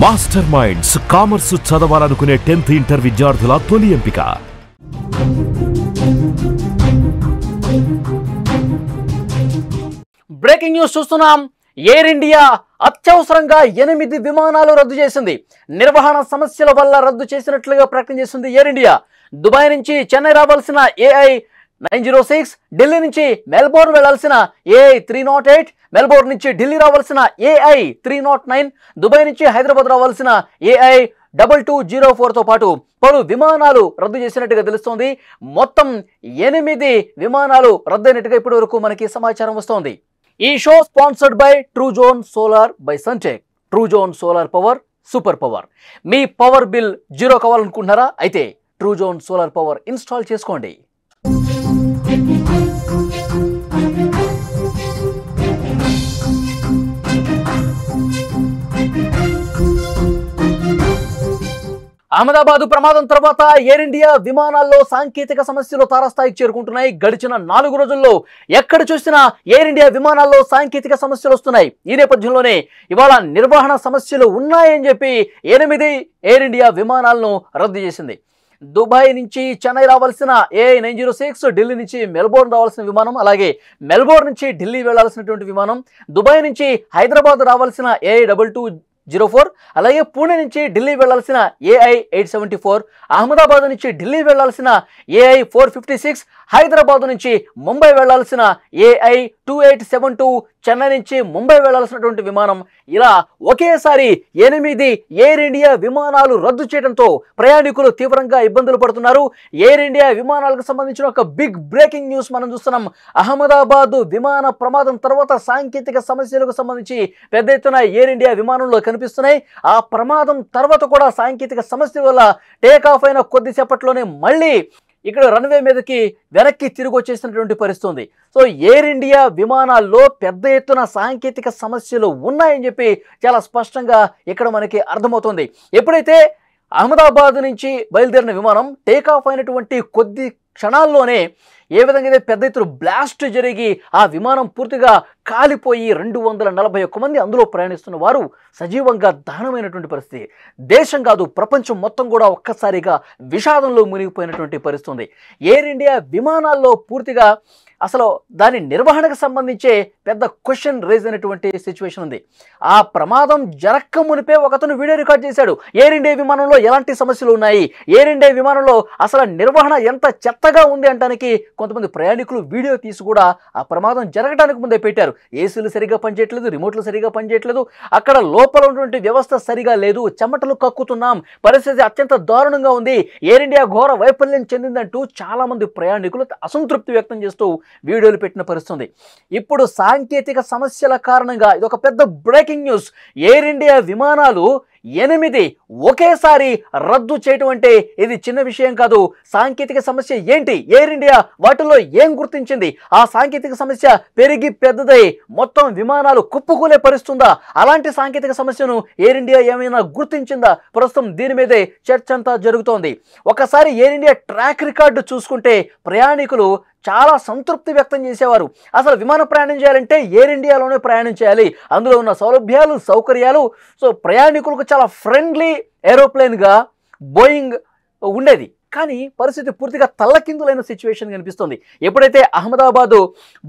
Master minds commerce చదవాలనుకునే 10th inter విద్యార్థుల తొలి ఎంపిక. బ్రేకింగ్ న్యూస్ చూస్తున్నాం. ఎయిర్ ఇండియా అత్యవసరంగా 8 విమానాలు రద్దు చేసింది. నిర్వహణ సమస్యల వల్ల రద్దు చేసినట్లుగా ప్రకటన చేసింది ఎయిర్ ఇండియా. దుబాయ్ నుంచి చెన్నై రావాల్సిన AI 906, ఢిల్లీ నుంచి మెల్బోర్న్ వెళ్లాల్సిన AI 308, మెల్బోర్న్ నుంచి ఢిల్లీ రావాల్సిన AI 309, దుబాయ్ నుంచి హైదరాబాద్ రావాల్సిన AI 2204తో పాటు పలు విమానాలు రద్దు చేసినట్టుగా తెలుస్తోంది. మొత్తం 8 విమానాలు రద్దయినట్టుగా ఇప్పటి వరకు మనకి సమాచారం వస్తోంది. ఈ show sponsored by Truzon solar by Suntech. Truzon solar power super power. మీ పవర్ బిల్ జీరో కావాలనుకుంటున్నారా? అయితే ట్రూజోన్ సోలార్ పవర్ ఇన్స్టాల్ చేసుకోండి. అహ్మదాబాద్ ప్రమాదం తర్వాత ఎయిర్ ఇండియా విమానాల్లో సాంకేతిక సమస్యలు తారాస్థాయికి చేరుకుంటున్నాయి. గడిచిన 4 రోజుల్లో ఎక్కడ చూసినా ఎయిర్ ఇండియా విమానాల్లో సాంకేతిక సమస్యలు వస్తున్నాయి. ఈ నేపథ్యంలోనే ఇవాళ నిర్వహణ సమస్యలు ఉన్నాయని చెప్పి 8 ఎయిర్ ఇండియా విమానాలను రద్దు చేసింది. దుబాయ్ నుంచి చెన్నై రావాల్సిన AI 906, ఢిల్లీ నుంచి మెల్బోర్న్ రావాల్సిన విమానం, అలాగే మెల్బోర్న్ నుంచి ఢిల్లీ వెళ్లాల్సినటువంటి విమానం, దుబాయ్ నుంచి హైదరాబాద్ రావాల్సిన AI 2204, అలాగే పూణే నుంచి ఢిల్లీ వెళ్లాల్సిన AI 874, అహ్మదాబాద్ నుంచి ఢిల్లీ వెళ్లాల్సిన AI 456, హైదరాబాద్ నుంచి ముంబై వెళ్లాల్సిన AI 2872, చెన్నై నుంచి ముంబై వెళ్లాల్సినటువంటి విమానం, ఇలా ఒకేసారి 8 ఎయిర్ ఇండియా విమానాలు రద్దు చేయడంతో ప్రయాణికులు తీవ్రంగా ఇబ్బందులు పడుతున్నారు. ఎయిర్ ఇండియా విమానాలకు సంబంధించిన ఒక బిగ్ బ్రేకింగ్ న్యూస్ మనం చూస్తున్నాం. అహ్మదాబాద్ విమాన ప్రమాదం తర్వాత సాంకేతిక సమస్యలకు సంబంధించి పెద్ద ఎత్తున ఎయిర్ ఇండియా విమానంలో కనిపిస్తున్నాయి. ఆ ప్రమాదం తర్వాత కూడా సాంకేతిక సమస్యల వల్ల టేక్ ఆఫ్ అయిన కొద్దిసేపట్లోనే మళ్ళీ ఇక్కడ రన్వే మీదకి వెనక్కి తిరిగి వచ్చేసినటువంటి పరిస్థితి ఉంది. సో ఎయిర్ ఇండియా విమానాల్లో పెద్ద ఎత్తున సాంకేతిక సమస్యలు ఉన్నాయని చెప్పి చాలా స్పష్టంగా ఇక్కడ మనకి అర్థమవుతుంది. ఎప్పుడైతే అహ్మదాబాద్ నుంచి బయలుదేరిన విమానం టేక్ ఆఫ్ అయినటువంటి కొద్ది క్షణాల్లోనే ఏ విధంగా అయితే పెద్ద ఎత్తున బ్లాస్ట్ జరిగి ఆ విమానం పూర్తిగా కాలిపోయి 241 మంది అందులో ప్రయాణిస్తున్న వారు సజీవంగా దహనమైనటువంటి పరిస్థితి. దేశం కాదు, ప్రపంచం మొత్తం కూడా ఒక్కసారిగా విషాదంలో మునిగిపోయినటువంటి పరిస్థితి ఉంది. ఎయిర్ ఇండియా విమానాల్లో పూర్తిగా అసలు దాని నిర్వహణకు సంబంధించే పెద్ద క్వశ్చన్ రేజ్ అయినటువంటి సిచ్యువేషన్ ఉంది. ఆ ప్రమాదం జరక్క మునిపే ఒకతను వీడియో రికార్డ్ చేశాడు. ఎయిర్ ఇండియా విమానంలో ఎలాంటి సమస్యలు ఉన్నాయి, ఎయిర్ ఇండియా విమానంలో అసలు నిర్వహణ ఎంత చెత్తగా ఉంది అంటానికి కొంతమంది ప్రయాణికులు వీడియో తీసి కూడా ఆ ప్రమాదం జరగడానికి ముందే పెట్టారు. ఏసీలు సరిగా పనిచేయట్లేదు, రిమోట్లు సరిగా పనిచేయట్లేదు, అక్కడ లోపల ఉన్నటువంటి వ్యవస్థ సరిగా లేదు, చెమటలు కక్కుతున్నాం, పరిస్థితి అత్యంత దారుణంగా ఉంది, ఎయిర్ ఇండియా ఘోర వైఫల్యం చెందిందంటూ చాలా మంది ప్రయాణికులు అసంతృప్తి వ్యక్తం చేస్తూ వీడియోలు పెట్టిన పరిస్థితి. ఇప్పుడు సాంకేతిక సమస్యల కారణంగా ఇది ఒక పెద్ద బ్రేకింగ్ న్యూస్. ఎయిర్ ఇండియా విమానాలు 8 ఒకేసారి రద్దు చేయటం అంటే ఇది చిన్న విషయం కాదు. సాంకేతిక సమస్య ఏంటి, ఎయిర్ ఇండియా వాటిల్లో ఏం గుర్తించింది, ఆ సాంకేతిక సమస్య పెరిగి పెద్దదై మొత్తం విమానాలు కుప్పకూలే పరిస్థితుందా, అలాంటి సాంకేతిక సమస్యను ఎయిర్ ఇండియా ఏమైనా గుర్తించిందా? ప్రస్తుతం దీని మీదే చర్చ అంతా జరుగుతోంది. ఒకసారి ఎయిర్ ఇండియా ట్రాక్ రికార్డు చూసుకుంటే ప్రయాణికులు చాలా సంతృప్తి వ్యక్తం చేసేవారు. అసలు విమాన ప్రయాణం చేయాలంటే ఎయిర్ ఇండియాలోనే ప్రయాణం చేయాలి, అందులో ఉన్న సౌలభ్యాలు సౌకర్యాలు, సో ప్రయాణికులకు చాలా ఫ్రెండ్లీ ఏరోప్లేన్గా బోయింగ్ ఉండేది. కానీ పరిస్థితి పూర్తిగా తల్లకిందులైన సిచ్యువేషన్ కనిపిస్తుంది. ఎప్పుడైతే అహ్మదాబాదు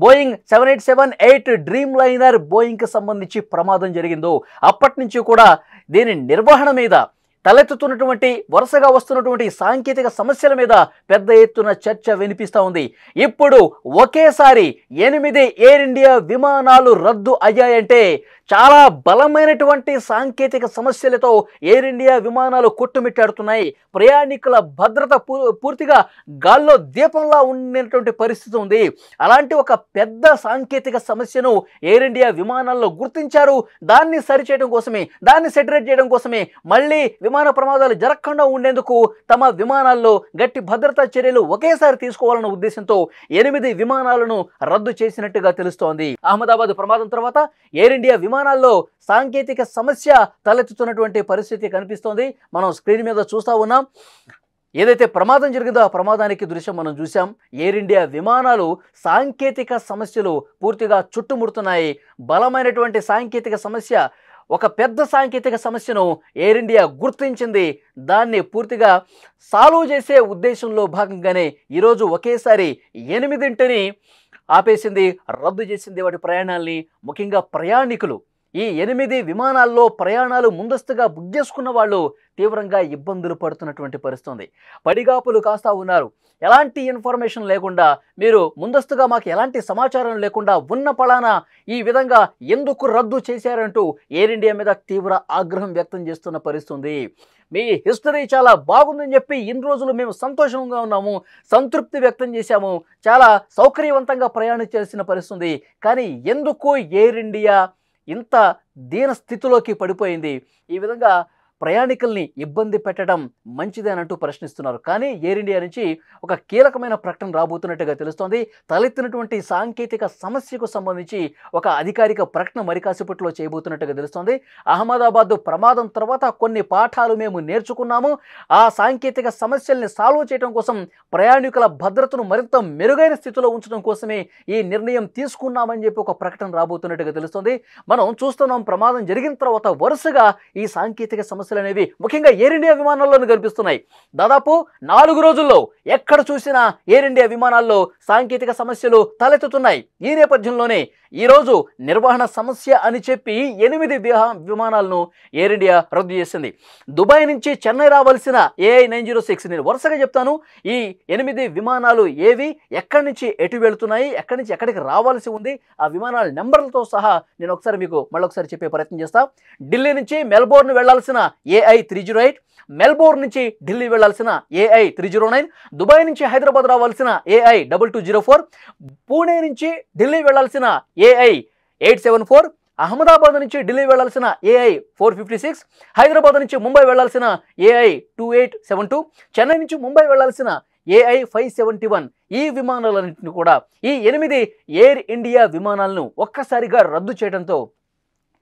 బోయింగ్ 787-8 డ్రీమ్ లైనర్ బోయింగ్కి సంబంధించి ప్రమాదం జరిగిందో అప్పటి నుంచి కూడా దీని నిర్వహణ మీద తలెత్తుతున్నటువంటి వరుసగా వస్తున్నటువంటి సాంకేతిక సమస్యల మీద పెద్ద ఎత్తున చర్చ వినిపిస్తూ ఉంది. ఇప్పుడు ఒకేసారి 8 ఎయిర్ ఇండియా విమానాలు రద్దు అయ్యాయంటే చాలా బలమైనటువంటి సాంకేతిక సమస్యలతో ఎయిర్ ఇండియా విమానాలు కొట్టుమిట్టాడుతున్నాయి. ప్రయాణికుల భద్రత పూర్తిగా గాల్లో దీపంలా ఉన్నటువంటి పరిస్థితి ఉంది. అలాంటి ఒక పెద్ద సాంకేతిక సమస్యను ఎయిర్ ఇండియా విమానాల్లో గుర్తించారు. దాన్ని సరిచేయడం కోసమే, దాన్ని సెటరేట్ చేయడం కోసమే మళ్ళీ విమాన ప్రమాదాలు జరగకుండా ఉండేందుకు తమ విమానాల్లో గట్టి భద్రతా చర్యలు ఒకేసారి తీసుకోవాలన్న ఉద్దేశంతో 8 విమానాలను రద్దు చేసినట్టుగా తెలుస్తోంది. అహ్మదాబాద్ ప్రమాదం తర్వాత ఎయిర్ ఇండియా విమానాల్లో సాంకేతిక సమస్య తలెత్తుతున్నటువంటి పరిస్థితి కనిపిస్తోంది. మనం స్క్రీన్ మీద చూస్తూ ఉన్నాం. ఏదైతే ప్రమాదం జరిగిందో ఆ ప్రమాదానికి దృశ్యం మనం చూసాం. ఎయిర్ ఇండియా విమానాలు సాంకేతిక సమస్యలు పూర్తిగా చుట్టుముడుతున్నాయి. బలమైనటువంటి సాంకేతిక సమస్య ఒక పెద్ద సాంకేతిక సమస్యను ఎయిర్ ఇండియా గుర్తించింది. దాన్ని పూర్తిగా సాల్వ్ చేసే ఉద్దేశంలో భాగంగానే ఈరోజు ఒకేసారి 8 ఆపేసింది, రద్దు చేసింది వాటి ప్రయాణాల్ని. ముఖ్యంగా ప్రయాణికులు ఈ 8 విమానాల్లో ప్రయాణాలు ముందస్తుగా బుక్ చేసుకున్న వాళ్ళు తీవ్రంగా ఇబ్బందులు పడుతున్నటువంటి పరిస్థితి ఉంది. పడిగాపులు కాస్తా ఉన్నారు. ఎలాంటి ఇన్ఫర్మేషన్ లేకుండా, మీరు ముందస్తుగా మాకు ఎలాంటి సమాచారం లేకుండా ఉన్న పళాన ఈ విధంగా ఎందుకు రద్దు చేశారంటూ ఎయిర్ ఇండియా మీద తీవ్ర ఆగ్రహం వ్యక్తం చేస్తున్న పరిస్థితి ఉంది. మీ హిస్టరీ చాలా బాగుందని చెప్పి ఇన్ని రోజులు మేము సంతోషంగా ఉన్నాము, సంతృప్తి వ్యక్తం చేశాము, చాలా సౌకర్యవంతంగా ప్రయాణించాల్సిన పరిస్థితి ఉంది. కానీ ఎందుకు ఎయిర్ ఇండియా ఇంత దీన స్థితిలోకి పడిపోయింది? ఈ విధంగా ప్రయాణికుల్ని ఇబ్బంది పెట్టడం మంచిదేనంటూ ప్రశ్నిస్తున్నారు. కానీ ఎయిర్ ఇండియా నుంచి ఒక కీలకమైన ప్రకటన రాబోతున్నట్టుగా తెలుస్తోంది. తలెత్తినటువంటి సాంకేతిక సమస్యకు సంబంధించి ఒక అధికారిక ప్రకటన మరి కాసేపట్లో చేయబోతున్నట్టుగా తెలుస్తోంది. అహ్మదాబాద్ ప్రమాదం తర్వాత కొన్ని పాఠాలు మేము నేర్చుకున్నాము. ఆ సాంకేతిక సమస్యల్ని సాల్వ్ చేయడం కోసం, ప్రయాణికుల భద్రతను మరింత మెరుగైన స్థితిలో ఉంచడం కోసమే ఈ నిర్ణయం తీసుకున్నామని చెప్పి ఒక ప్రకటన రాబోతున్నట్టుగా తెలుస్తోంది. మనం చూస్తున్నాం, ప్రమాదం జరిగిన తర్వాత వరుసగా ఈ సాంకేతిక సమస్యలు అనేవి ముఖ్యంగా ఎయిర్ ఇండియా విమానాల్లోనే కనిపిస్తున్నాయి. దాదాపు 4 రోజుల్లో ఎక్కడ చూసినా ఎయిర్ ఇండియా విమానాల్లో సాంకేతిక సమస్యలు తలెత్తుతున్నాయి. ఈ నేపథ్యంలోనే ఈరోజు నిర్వహణ సమస్య అని చెప్పి 8 విమానాలను ఎయిర్ ఇండియా రద్దు చేసింది. దుబాయ్ నుంచి చెన్నై రావాల్సిన AI 906, నేను వరుసగా చెప్తాను, ఈ 8 విమానాలు ఏవి, ఎక్కడి నుంచి ఎటు వెళుతున్నాయి, ఎక్కడి నుంచి ఎక్కడికి రావాల్సి ఉంది, ఆ విమానాల నెంబర్లతో సహా నేను ఒకసారి మీకు మళ్ళొకసారి చెప్పే ప్రయత్నం చేస్తా. ఢిల్లీ నుంచి మెల్బోర్న్ వెళ్లాల్సిన AI 308, మెల్బోర్న్ నుంచి ఢిల్లీ వెళ్లాల్సిన AI 309, దుబాయ్ నుంచి హైదరాబాద్ రావాల్సిన AI 2204, పూణే నుంచి ఢిల్లీ వెళ్లాల్సిన AI 874, అహ్మదాబాద్ నుంచి ఢిల్లీ వెళ్లాల్సిన AI 456, హైదరాబాద్ నుంచి ముంబై వెళ్లాల్సిన AI 2872, చెన్నై నుంచి ముంబై వెళ్లాల్సిన AI 571. ఈ విమానాలన్నింటినీ కూడా, ఈ 8 ఎయిర్ ఇండియా విమానాలను ఒక్కసారిగా రద్దు చేయడంతో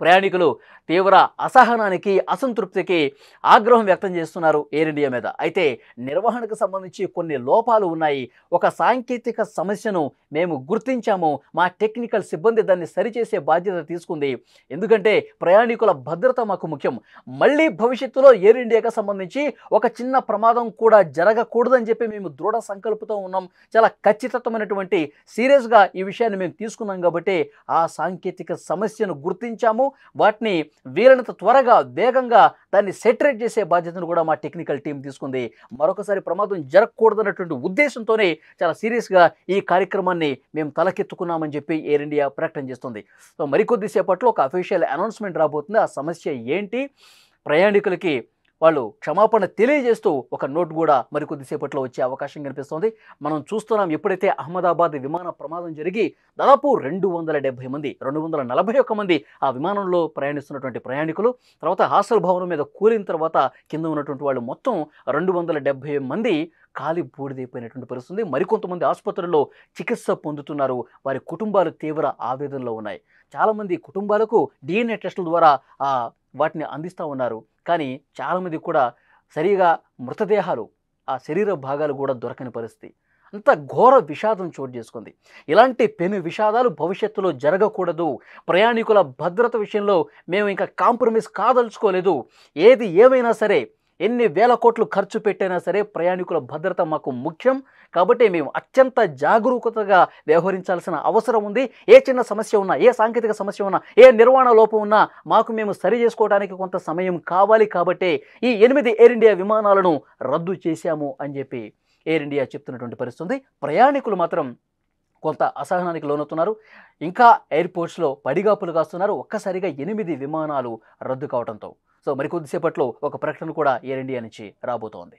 ప్రయాణికులు తీవ్ర అసహనానికి, అసంతృప్తికి, ఆగ్రహం వ్యక్తం చేస్తున్నారు ఎయిర్ ఇండియా మీద. అయితే నిర్వహణకు సంబంధించి కొన్ని లోపాలు ఉన్నాయి. ఒక సాంకేతిక సమస్యను మేము గుర్తించాము, మా టెక్నికల్ సిబ్బంది దాన్ని సరిచేసే బాధ్యత తీసుకుంది. ఎందుకంటే ప్రయాణికుల భద్రత మాకు ముఖ్యం. మళ్ళీ భవిష్యత్తులో ఎయిర్ ఇండియాకి సంబంధించి ఒక చిన్న ప్రమాదం కూడా జరగకూడదని చెప్పి మేము దృఢ సంకల్పంతో ఉన్నాం. చాలా ఖచ్చితమైనటువంటి సీరియస్గా ఈ విషయాన్ని మేము తీసుకున్నాం కాబట్టి ఆ సాంకేతిక సమస్యను గుర్తించాము. వాటిని వీలైనంత త్వరగా, వేగంగా దాన్ని సెటరేట్ చేసే బాధ్యతను కూడా మా టెక్నికల్ టీం తీసుకుంది. మరొకసారి ప్రమాదం జరగకూడదన్నటువంటి ఉద్దేశంతోనే చాలా సీరియస్గా ఈ కార్యక్రమాన్ని మేము తలకెత్తుకున్నామని చెప్పి ఎయిర్ ఇండియా ప్రకటన చేస్తుంది. సో మరికొద్దిసేపట్లో ఒక అఫీషియల్ అనౌన్స్మెంట్ రాబోతుంది. ఆ సమస్య ఏంటి, ప్రయాణికులకి వాళ్ళు క్షమాపణ తెలియజేస్తూ ఒక నోట్ కూడా మరికొద్దిసేపట్లో వచ్చే అవకాశం కనిపిస్తోంది. మనం చూస్తున్నాం, ఎప్పుడైతే అహ్మదాబాద్ విమాన ప్రమాదం జరిగి దాదాపు 270 మంది, 241 మంది ఆ విమానంలో ప్రయాణిస్తున్నటువంటి ప్రయాణికులు, తర్వాత హాస్టల్ భవనం మీద కూలిన తర్వాత కింద ఉన్నటువంటి వాళ్ళు మొత్తం 270 మంది కాలి బూడిదైపోయినటువంటి పరిస్థితి. మరికొంతమంది ఆసుపత్రుల్లో చికిత్స పొందుతున్నారు. వారి కుటుంబాలు తీవ్ర ఆవేదనలో ఉన్నాయి. చాలామంది కుటుంబాలకు DNA టెస్టుల ద్వారా వాటిని అందిస్తూ ఉన్నారు. కానీ చాలామంది కూడా సరిగా మృతదేహాలు, ఆ శరీర భాగాలు కూడా దొరకని పరిస్థితి. అంత ఘోర విషాదం చోటు చేసుకుంది. ఇలాంటి పెను విషాదాలు భవిష్యత్తులో జరగకూడదు. ప్రయాణికుల భద్రత విషయంలో మేము ఇంకా కాంప్రమైజ్ కాదలుచుకోలేదు. ఏది ఏమైనా సరే, ఎన్ని వేల కోట్లు ఖర్చు పెట్టైనా సరే ప్రయాణికుల భద్రత మాకు ముఖ్యం. కాబట్టి మేము అత్యంత జాగరూకతగా వ్యవహరించాల్సిన అవసరం ఉంది. ఏ చిన్న సమస్య ఉన్నా, ఏ సాంకేతిక సమస్య ఉన్నా, ఏ నిర్వహణ లోపం ఉన్నా మాకు మేము సరి చేసుకోవడానికి కొంత సమయం కావాలి. కాబట్టి ఈ 8 ఎయిర్ ఇండియా విమానాలను రద్దు చేశాము అని చెప్పి ఎయిర్ ఇండియా చెప్తున్నటువంటి పరిస్థితి. ప్రయాణికులు మాత్రం కొంత అసహనానికి లోనవుతున్నారు. ఇంకా ఎయిర్పోర్ట్స్లో పడిగాపులు కాస్తున్నారు. ఒక్కసారిగా 8 విమానాలు రద్దు కావడంతో. సో మరికొద్దిసేపట్లో ఒక ప్రకటన కూడా ఎయిర్ ఇండియా నుంచి రాబోతోంది.